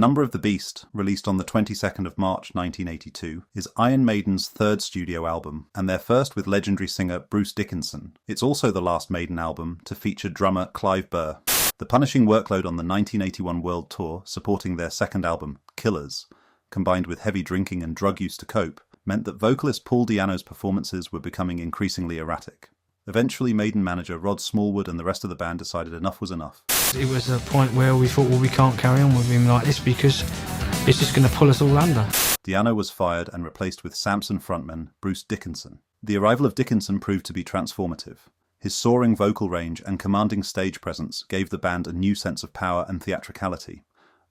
Number of the Beast, released on the 22nd of March 1982, is Iron Maiden's third studio album, and their first with legendary singer Bruce Dickinson. It's also the last Maiden album to feature drummer Clive Burr. The punishing workload on the 1981 World Tour, supporting their second album, Killers, combined with heavy drinking and drug use to cope, meant that vocalist Paul Di'Anno's performances were becoming increasingly erratic. Eventually, Maiden manager Rod Smallwood and the rest of the band decided enough was enough. It was a point where we thought, well, we can't carry on with him like this because it's just going to pull us all under. Di'Anno was fired and replaced with Samson frontman Bruce Dickinson. The arrival of Dickinson proved to be transformative. His soaring vocal range and commanding stage presence gave the band a new sense of power and theatricality.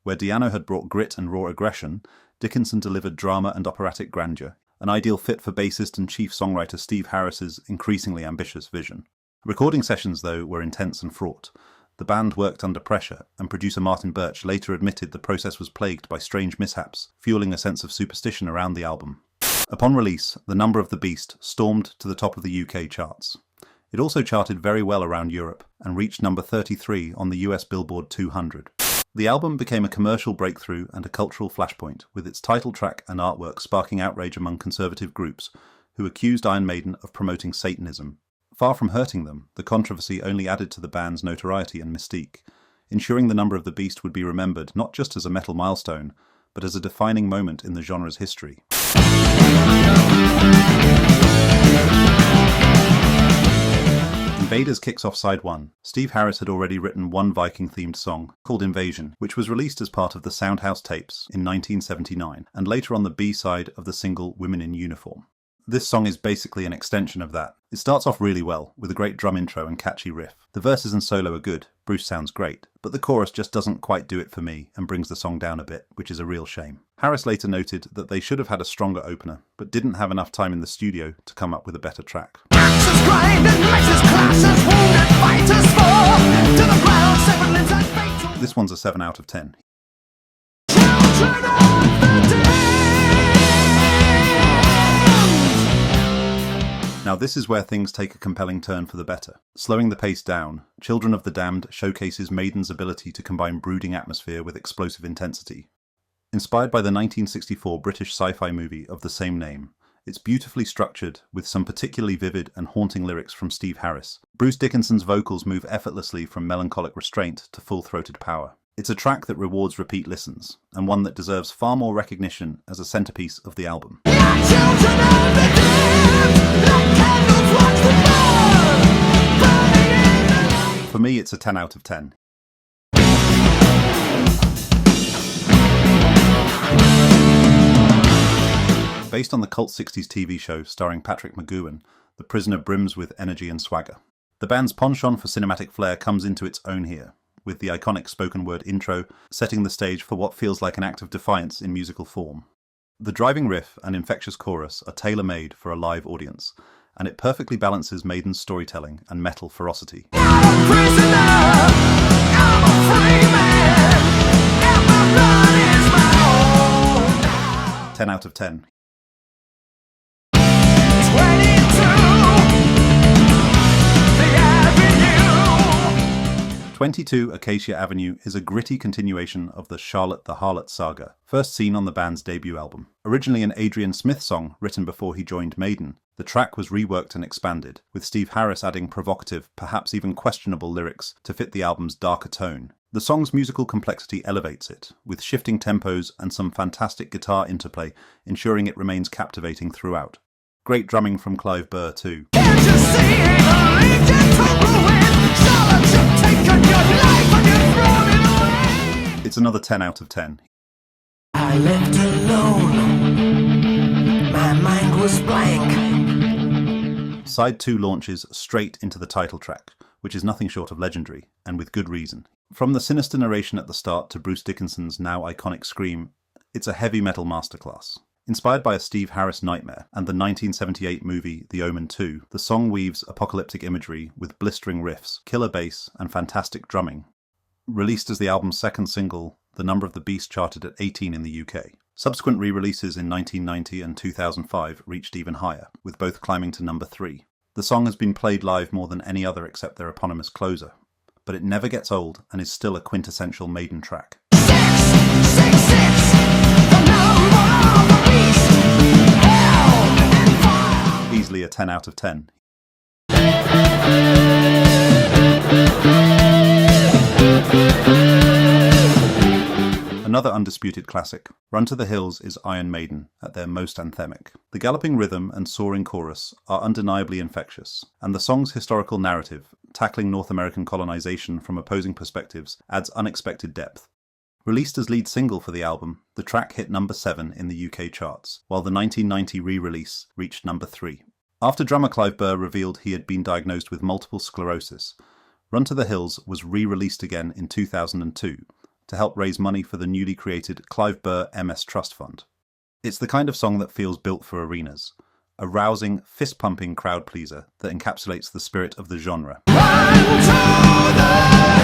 Where Di'Anno had brought grit and raw aggression, Dickinson delivered drama and operatic grandeur, an ideal fit for bassist and chief songwriter Steve Harris's increasingly ambitious vision. Recording sessions, though, were intense and fraught. The band worked under pressure, and producer Martin Birch later admitted the process was plagued by strange mishaps, fueling a sense of superstition around the album. Upon release, The Number of the Beast stormed to the top of the UK charts. It also charted very well around Europe, and reached number 33 on the US Billboard 200. The album became a commercial breakthrough and a cultural flashpoint, with its title track and artwork sparking outrage among conservative groups, who accused Iron Maiden of promoting Satanism. Far from hurting them, the controversy only added to the band's notoriety and mystique, ensuring The Number of the Beast would be remembered not just as a metal milestone, but as a defining moment in the genre's history. Invaders kicks off side 1. Steve Harris had already written one Viking-themed song, called Invasion, which was released as part of the Soundhouse tapes in 1979, and later on the B-side of the single Women in Uniform. This song is basically an extension of that. It starts off really well, with a great drum intro and catchy riff. The verses and solo are good, Bruce sounds great, but the chorus just doesn't quite do it for me and brings the song down a bit, which is a real shame. Harris later noted that they should have had a stronger opener, but didn't have enough time in the studio to come up with a better track. This one's a 7 out of 10. Now this is where things take a compelling turn for the better. Slowing the pace down, Children of the Damned showcases Maiden's ability to combine brooding atmosphere with explosive intensity. Inspired by the 1964 British sci-fi movie of the same name, it's beautifully structured, with some particularly vivid and haunting lyrics from Steve Harris. Bruce Dickinson's vocals move effortlessly from melancholic restraint to full-throated power. It's a track that rewards repeat listens, and one that deserves far more recognition as a centerpiece of the album. For me, it's a 10 out of 10. Based on the cult 60s TV show starring Patrick McGoohan, The Prisoner brims with energy and swagger. The band's penchant for cinematic flair comes into its own here, with the iconic spoken word intro setting the stage for what feels like an act of defiance in musical form. The driving riff and infectious chorus are tailor-made for a live audience, and it perfectly balances Maiden's storytelling and metal ferocity. I'm a prisoner, I'm a free man, and my blood is my own. 10 out of 10. 22 Acacia Avenue is a gritty continuation of the Charlotte the Harlot saga, first seen on the band's debut album. Originally an Adrian Smith song written before he joined Maiden, the track was reworked and expanded, with Steve Harris adding provocative, perhaps even questionable lyrics to fit the album's darker tone. The song's musical complexity elevates it, with shifting tempos and some fantastic guitar interplay, ensuring it remains captivating throughout. Great drumming from Clive Burr too. It's another 10 out of 10. I left alone, my mind was blank. Side 2 launches straight into the title track, which is nothing short of legendary, and with good reason. From the sinister narration at the start to Bruce Dickinson's now iconic scream, it's a heavy metal masterclass. Inspired by a Steve Harris nightmare and the 1978 movie The Omen 2, the song weaves apocalyptic imagery with blistering riffs, killer bass, and fantastic drumming. Released as the album's second single, The Number of the Beast charted at 18 in the UK. Subsequent re-releases in 1990 and 2005 reached even higher, with both climbing to number 3. The song has been played live more than any other except their eponymous closer, but it never gets old and is still a quintessential Maiden track. 666 Easily a 10 out of 10. Another undisputed classic, Run to the Hills, is Iron Maiden at their most anthemic. The galloping rhythm and soaring chorus are undeniably infectious, and the song's historical narrative, tackling North American colonization from opposing perspectives, adds unexpected depth. Released as lead single for the album, the track hit number 7 in the UK charts, while the 1990 re-release reached number 3. After drummer Clive Burr revealed he had been diagnosed with multiple sclerosis, Run to the Hills was re-released again in 2002, to help raise money for the newly created Clive Burr MS Trust Fund. It's the kind of song that feels built for arenas, a rousing, fist-pumping crowd pleaser that encapsulates the spirit of the genre. Run to the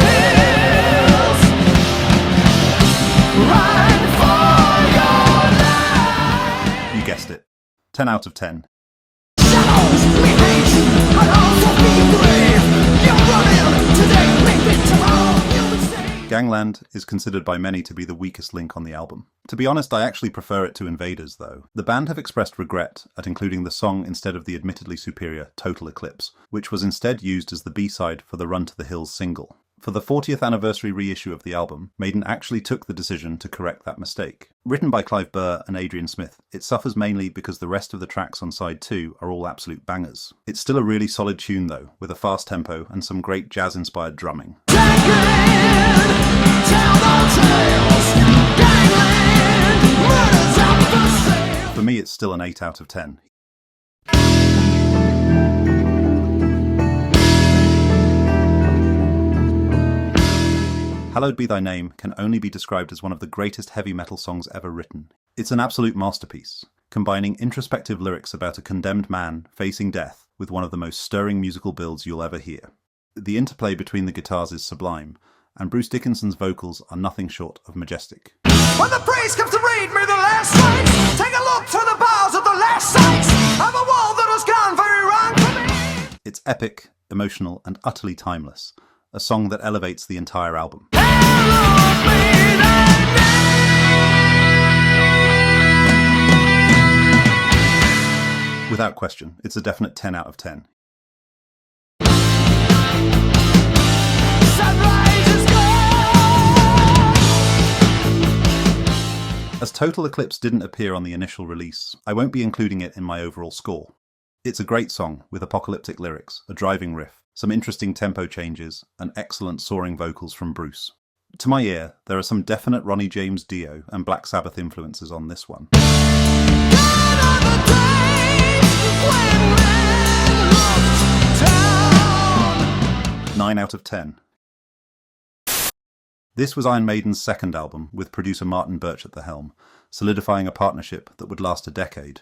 hills. Run for your life. You guessed it. 10 out of 10. Shadows, we hate you, but also be brave. You're running today, maybe tomorrow you'll be safe. Gangland is considered by many to be the weakest link on the album. To be honest, I actually prefer it to Invaders, though. The band have expressed regret at including the song instead of the admittedly superior Total Eclipse, which was instead used as the B-side for the Run to the Hills single. For the 40th anniversary reissue of the album, Maiden actually took the decision to correct that mistake. Written by Clive Burr and Adrian Smith, it suffers mainly because the rest of the tracks on side 2 are all absolute bangers. It's still a really solid tune though, with a fast tempo and some great jazz-inspired drumming. For me, it's still an 8 out of 10. Hallowed Be Thy Name can only be described as one of the greatest heavy metal songs ever written. It's an absolute masterpiece, combining introspective lyrics about a condemned man facing death with one of the most stirring musical builds you'll ever hear. The interplay between the guitars is sublime, and Bruce Dickinson's vocals are nothing short of majestic. When the priest comes to read me the last rites, take a look through the bars of the last sites of a world that has gone very wrong for me. It's epic, emotional, and utterly timeless, a song that elevates the entire album. Hallowed be thy name. Without question, it's a definite 10 out of 10. Sunrise is gone. As Total Eclipse didn't appear on the initial release, I won't be including it in my overall score. It's a great song with apocalyptic lyrics, a driving riff, some interesting tempo changes, and excellent soaring vocals from Bruce. To my ear, there are some definite Ronnie James Dio and Black Sabbath influences on this one. 9 out of 10. This was Iron Maiden's second album, with producer Martin Birch at the helm, solidifying a partnership that would last a decade.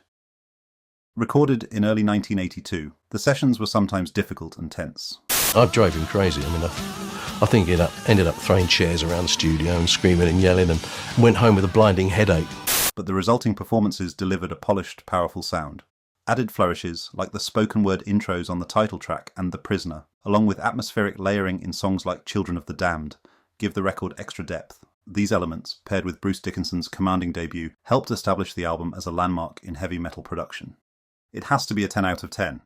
Recorded in early 1982, the sessions were sometimes difficult and tense. I drove him crazy. I mean, I think he ended up throwing chairs around the studio and screaming and yelling, and went home with a blinding headache. But the resulting performances delivered a polished, powerful sound. Added flourishes, like the spoken word intros on the title track and The Prisoner, along with atmospheric layering in songs like Children of the Damned, give the record extra depth. These elements, paired with Bruce Dickinson's commanding debut, helped establish the album as a landmark in heavy metal production. It has to be a 10 out of 10.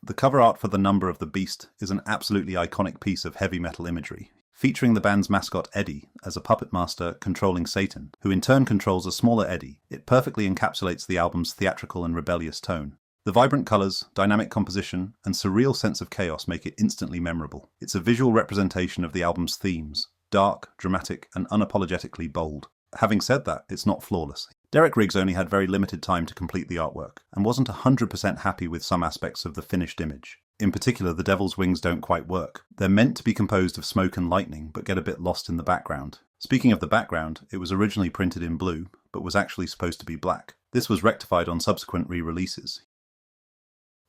The cover art for The Number of the Beast is an absolutely iconic piece of heavy metal imagery, featuring the band's mascot Eddie as a puppet master controlling Satan, who in turn controls a smaller Eddie. It perfectly encapsulates the album's theatrical and rebellious tone. The vibrant colours, dynamic composition, and surreal sense of chaos make it instantly memorable. It's a visual representation of the album's themes, dark, dramatic, and unapologetically bold. Having said that, it's not flawless. Derek Riggs only had very limited time to complete the artwork, and wasn't 100% happy with some aspects of the finished image. In particular, the devil's wings don't quite work. They're meant to be composed of smoke and lightning, but get a bit lost in the background. Speaking of the background, it was originally printed in blue, but was actually supposed to be black. This was rectified on subsequent re-releases.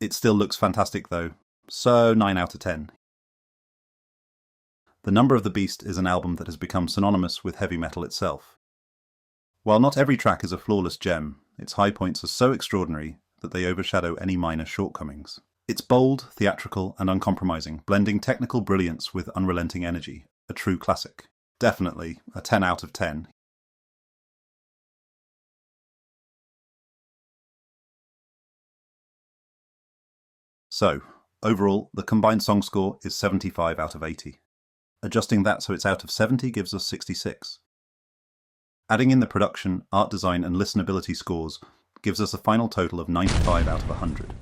It still looks fantastic though, so 9 out of 10. The Number of the Beast is an album that has become synonymous with heavy metal itself. While not every track is a flawless gem, its high points are so extraordinary that they overshadow any minor shortcomings. It's bold, theatrical, and uncompromising, blending technical brilliance with unrelenting energy. A true classic. Definitely a 10 out of 10. So, overall, the combined song score is 75 out of 80. Adjusting that so it's out of 70 gives us 66. Adding in the production, art design and listenability scores gives us a final total of 95 out of 100,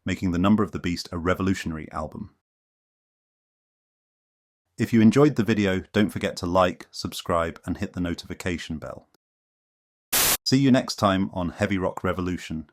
making The Number of the Beast a revolutionary album. If you enjoyed the video, don't forget to like, subscribe and hit the notification bell. See you next time on Heavy Rock Revolution